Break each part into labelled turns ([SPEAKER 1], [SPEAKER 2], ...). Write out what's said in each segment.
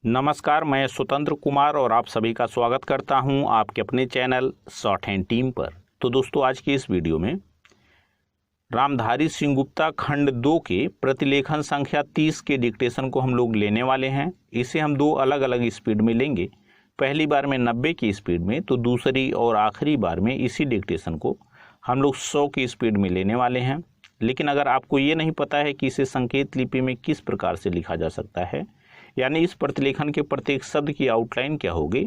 [SPEAKER 1] नमस्कार, मैं स्वतंत्र कुमार और आप सभी का स्वागत करता हूं आपके अपने चैनल शॉर्ट हैंड टीम पर। तो दोस्तों, आज की इस वीडियो में रामधारी सिंह गुप्ता खंड 2 के प्रतिलेखन संख्या 30 के डिक्टेशन को हम लोग लेने वाले हैं। इसे हम दो अलग अलग स्पीड में लेंगे, पहली बार में 90 की स्पीड में, तो दूसरी और आखिरी बार में इसी डिक्टेशन को हम लोग 100 की स्पीड में लेने वाले हैं। लेकिन अगर आपको ये नहीं पता है कि इसे संकेत लिपि में किस प्रकार से लिखा जा सकता है, यानी इस प्रतिलेखन के प्रत्येक शब्द की आउटलाइन क्या होगी,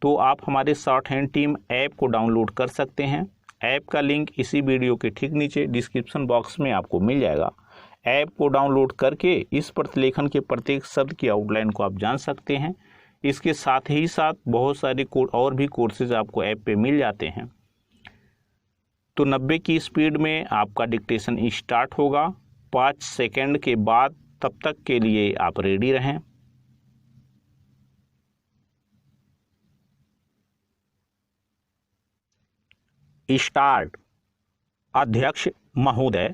[SPEAKER 1] तो आप हमारे शॉर्ट हैंड टीम ऐप को डाउनलोड कर सकते हैं। ऐप का लिंक इसी वीडियो के ठीक नीचे डिस्क्रिप्शन बॉक्स में आपको मिल जाएगा। ऐप को डाउनलोड करके इस प्रतिलेखन के प्रत्येक शब्द की आउटलाइन को आप जान सकते हैं। इसके साथ ही साथ बहुत सारे और भी कोर्सेज आपको ऐप पे मिल जाते हैं। तो 90 की स्पीड में आपका डिक्टेशन स्टार्ट होगा। 5 सेकेंड के बाद, तब तक के लिए आप रेडी रहें। स्टार्ट। अध्यक्ष महोदय,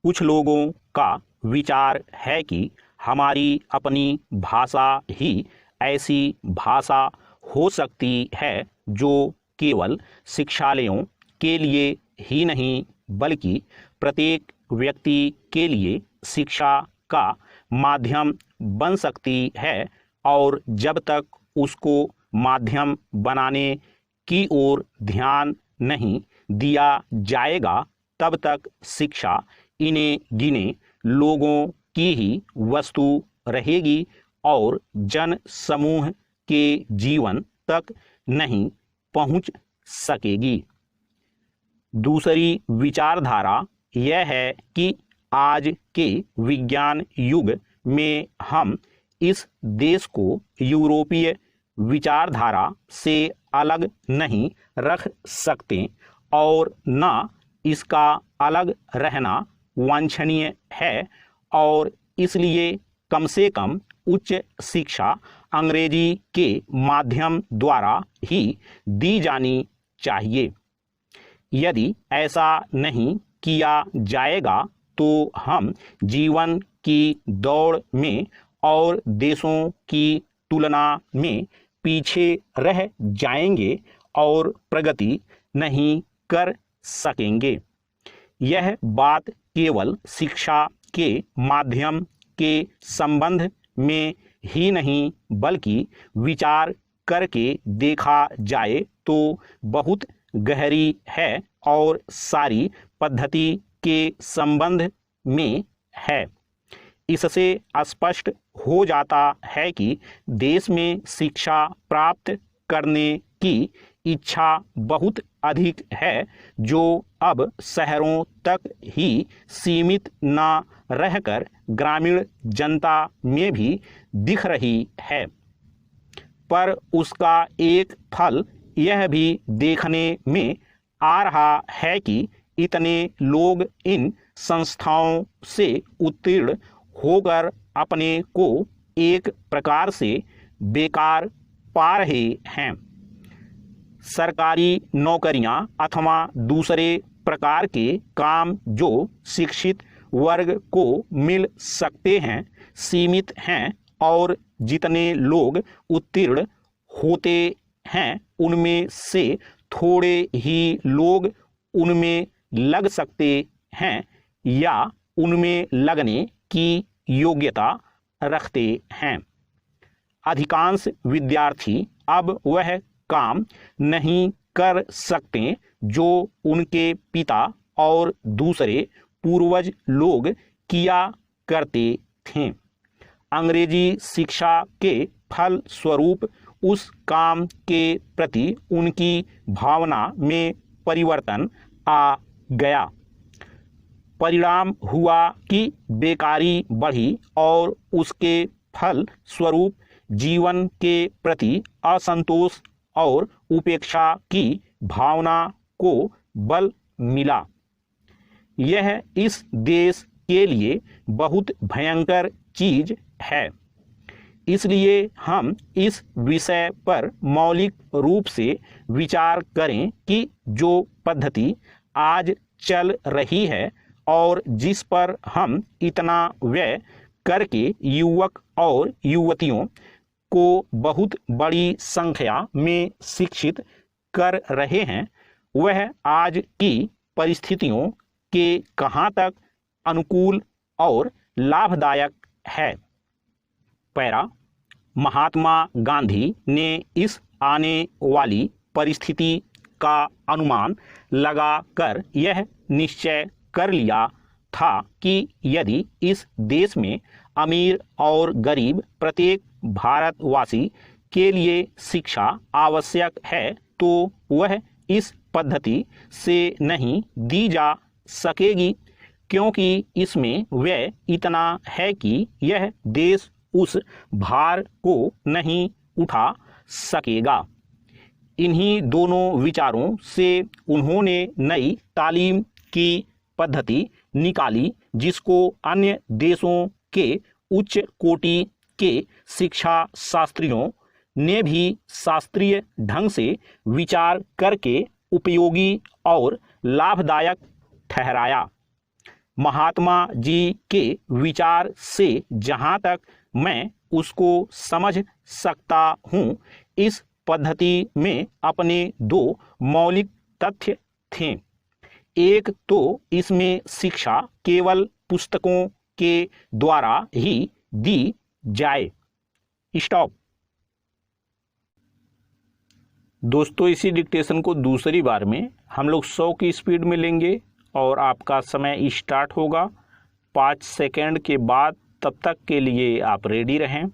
[SPEAKER 1] कुछ लोगों का विचार है कि हमारी अपनी भाषा ही ऐसी भाषा हो सकती है जो केवल शिक्षालयों के लिए ही नहीं बल्कि प्रत्येक व्यक्ति के लिए शिक्षा का माध्यम बन सकती है, और जब तक उसको माध्यम बनाने की ओर ध्यान नहीं दिया जाएगा तब तक शिक्षा इन्हें गिने लोगों की ही वस्तु रहेगी और जन समूह के जीवन तक नहीं पहुंच सकेगी। दूसरी विचारधारा यह है कि आज के विज्ञान युग में हम इस देश को यूरोपीय विचारधारा से अलग नहीं रख सकते और न इसका अलग रहना वांछनीय है, और इसलिए कम से कम उच्च शिक्षा अंग्रेजी के माध्यम द्वारा ही दी जानी चाहिए। यदि ऐसा नहीं किया जाएगा तो हम जीवन की दौड़ में और देशों की तुलना में पीछे रह जाएंगे और प्रगति नहीं कर सकेंगे। यह बात केवल शिक्षा के माध्यम के संबंध में ही नहीं बल्कि विचार करके देखा जाए तो बहुत गहरी है और सारी पद्धति के संबंध में है। इससे स्पष्ट हो जाता है कि देश में शिक्षा प्राप्त करने की इच्छा बहुत अधिक है, जो अब शहरों तक ही सीमित न रहकर ग्रामीण जनता में भी दिख रही है। पर उसका एक फल यह भी देखने में आ रहा है कि इतने लोग इन संस्थाओं से उत्तीर्ण होकर अपने को एक प्रकार से बेकार पा रहे हैं। सरकारी नौकरियां अथवा दूसरे प्रकार के काम जो शिक्षित वर्ग को मिल सकते हैं सीमित हैं, और जितने लोग उत्तीर्ण होते हैं उनमें से थोड़े ही लोग उनमें लग सकते हैं या उनमें लगने की योग्यता रखते हैं। अधिकांश विद्यार्थी अब वह काम नहीं कर सकते जो उनके पिता और दूसरे पूर्वज लोग किया करते थे। अंग्रेजी शिक्षा के फल स्वरूप उस काम के प्रति उनकी भावना में परिवर्तन आ गया। परिणाम हुआ कि बेकारी बढ़ी और उसके फल स्वरूप जीवन के प्रति असंतोष और उपेक्षा की भावना को बल मिला। यह इस देश के लिए बहुत भयंकर चीज है। इसलिए हम इस विषय पर मौलिक रूप से विचार करें कि जो पद्धति आज चल रही है और जिस पर हम इतना व्यय करके युवक और युवतियों को बहुत बड़ी संख्या में शिक्षित कर रहे हैं, वह आज की परिस्थितियों के कहाँ तक अनुकूल और लाभदायक है। पैरा, महात्मा गांधी ने इस आने वाली परिस्थिति का अनुमान लगाकर यह निश्चय कर लिया था कि यदि इस देश में अमीर और गरीब प्रत्येक भारतवासी के लिए शिक्षा आवश्यक है तो वह इस पद्धति से नहीं दी जा सकेगी, क्योंकि इसमें व्यय इतना है कि यह देश उस भार को नहीं उठा सकेगा। इन्हीं दोनों विचारों से उन्होंने नई तालीम की पद्धति निकाली, जिसको अन्य देशों के उच्च कोटि के शिक्षा शास्त्रियों ने भी शास्त्रीय ढंग से विचार करके उपयोगी और लाभदायक ठहराया। महात्मा जी के विचार से जहाँ तक मैं उसको समझ सकता हूँ, इस पद्धति में अपने दो मौलिक तथ्य थे। एक तो इसमें शिक्षा केवल पुस्तकों के द्वारा ही दी जाए। स्टॉप। दोस्तों, इसी डिक्टेशन को दूसरी बार में हम लोग 100 की स्पीड में लेंगे और आपका समय स्टार्ट होगा 5 सेकंड के बाद। तब तक के लिए आप रेडी रहें।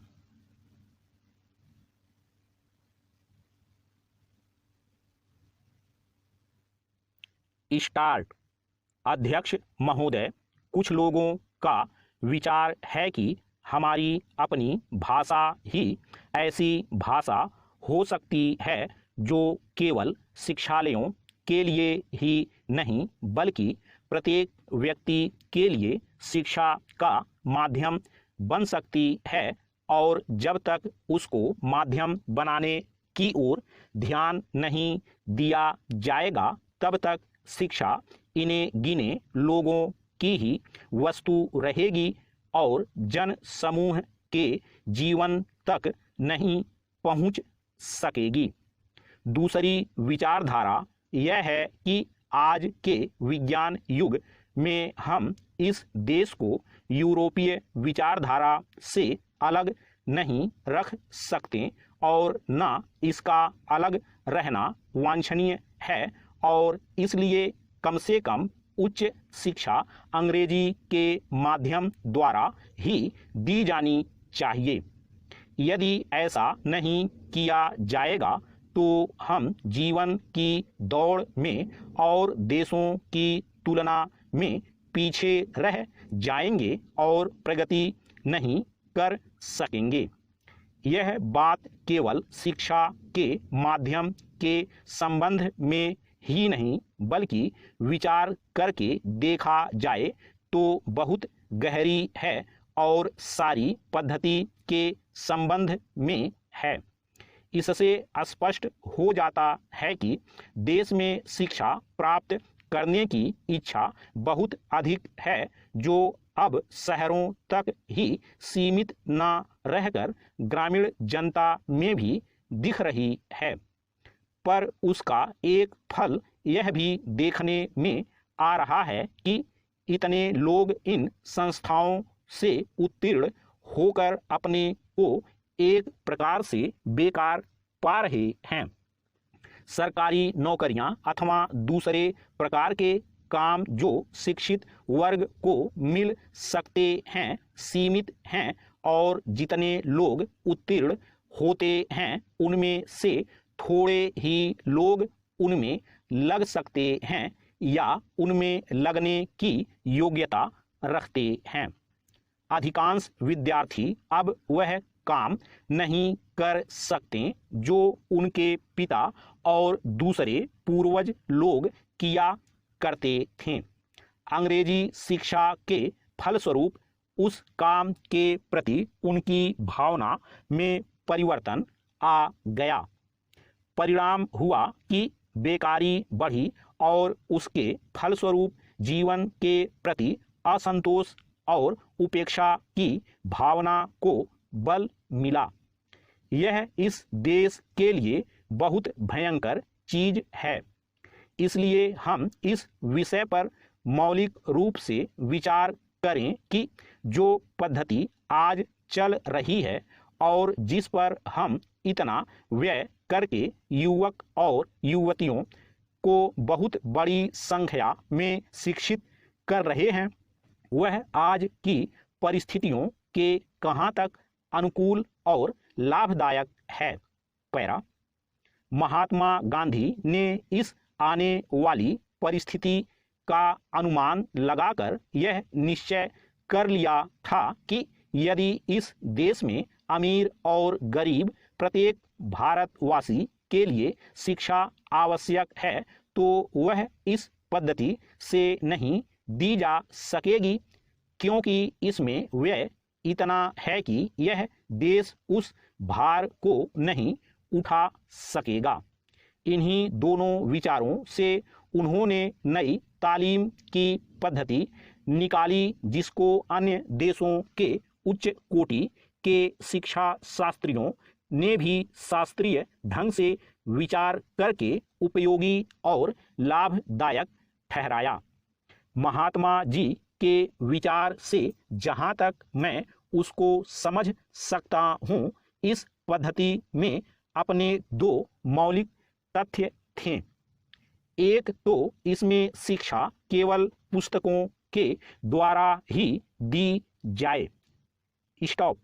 [SPEAKER 1] स्टार्ट। अध्यक्ष महोदय, कुछ लोगों का विचार है कि हमारी अपनी भाषा ही ऐसी भाषा हो सकती है जो केवल शिक्षालयों के लिए ही नहीं बल्कि प्रत्येक व्यक्ति के लिए शिक्षा का माध्यम बन सकती है, और जब तक उसको माध्यम बनाने की ओर ध्यान नहीं दिया जाएगा तब तक शिक्षा इन्हें गिने लोगों की ही वस्तु रहेगी और जन समूह के जीवन तक नहीं पहुंच सकेगी। दूसरी विचारधारा यह है कि आज के विज्ञान युग में हम इस देश को यूरोपीय विचारधारा से अलग नहीं रख सकते और न इसका अलग रहना वांछनीय है, और इसलिए कम से कम उच्च शिक्षा अंग्रेजी के माध्यम द्वारा ही दी जानी चाहिए। यदि ऐसा नहीं किया जाएगा तो हम जीवन की दौड़ में और देशों की तुलना में पीछे रह जाएंगे और प्रगति नहीं कर सकेंगे। यह बात केवल शिक्षा के माध्यम के संबंध में ही नहीं बल्कि विचार करके देखा जाए तो बहुत गहरी है और सारी पद्धति के संबंध में है। इससे स्पष्ट हो जाता है कि देश में शिक्षा प्राप्त करने की इच्छा बहुत अधिक है, जो अब शहरों तक ही सीमित न रहकर ग्रामीण जनता में भी दिख रही है। पर उसका एक फल यह भी देखने में आ रहा है कि इतने लोग इन संस्थाओं से उत्तीर्ण होकर अपने को एक प्रकार से बेकार पा रहे हैं। सरकारी नौकरियां अथवा दूसरे प्रकार के काम जो शिक्षित वर्ग को मिल सकते हैं सीमित हैं, और जितने लोग उत्तीर्ण होते हैं उनमें से थोड़े ही लोग उनमें लग सकते हैं या उनमें लगने की योग्यता रखते हैं। अधिकांश विद्यार्थी अब वह काम नहीं कर सकते जो उनके पिता और दूसरे पूर्वज लोग किया करते थे। अंग्रेजी शिक्षा के फलस्वरूप उस काम के प्रति उनकी भावना में परिवर्तन आ गया। परिणाम हुआ कि बेकारी बढ़ी और उसके फलस्वरूप जीवन के प्रति असंतोष और उपेक्षा की भावना को बल मिला। यह इस देश के लिए बहुत भयंकर चीज है। इसलिए हम इस विषय पर मौलिक रूप से विचार करें कि जो पद्धति आज चल रही है और जिस पर हम इतना व्यय करके युवक और युवतियों को बहुत बड़ी संख्या में शिक्षित कर रहे हैं, वह आज की परिस्थितियों के कहाँ तक अनुकूल और लाभदायक है। पैरा, महात्मा गांधी ने इस आने वाली परिस्थिति का अनुमान लगाकर यह निश्चय कर लिया था कि यदि इस देश में अमीर और गरीब प्रत्येक भारतवासी के लिए शिक्षा आवश्यक है तो वह इस पद्धति से नहीं दी जा सकेगी, क्योंकि इसमें व्यय इतना है कि यह देश उस भार को नहीं उठा सकेगा। इन्हीं दोनों विचारों से उन्होंने नई तालीम की पद्धति निकाली, जिसको अन्य देशों के उच्च कोटि के शिक्षा शास्त्रियों ने भी शास्त्रीय ढंग से विचार करके उपयोगी और लाभदायक ठहराया। महात्मा जी के विचार से जहाँ तक मैं उसको समझ सकता हूँ, इस पद्धति में अपने दो मौलिक तथ्य थे। एक तो इसमें शिक्षा केवल पुस्तकों के द्वारा ही दी जाए। स्टॉप।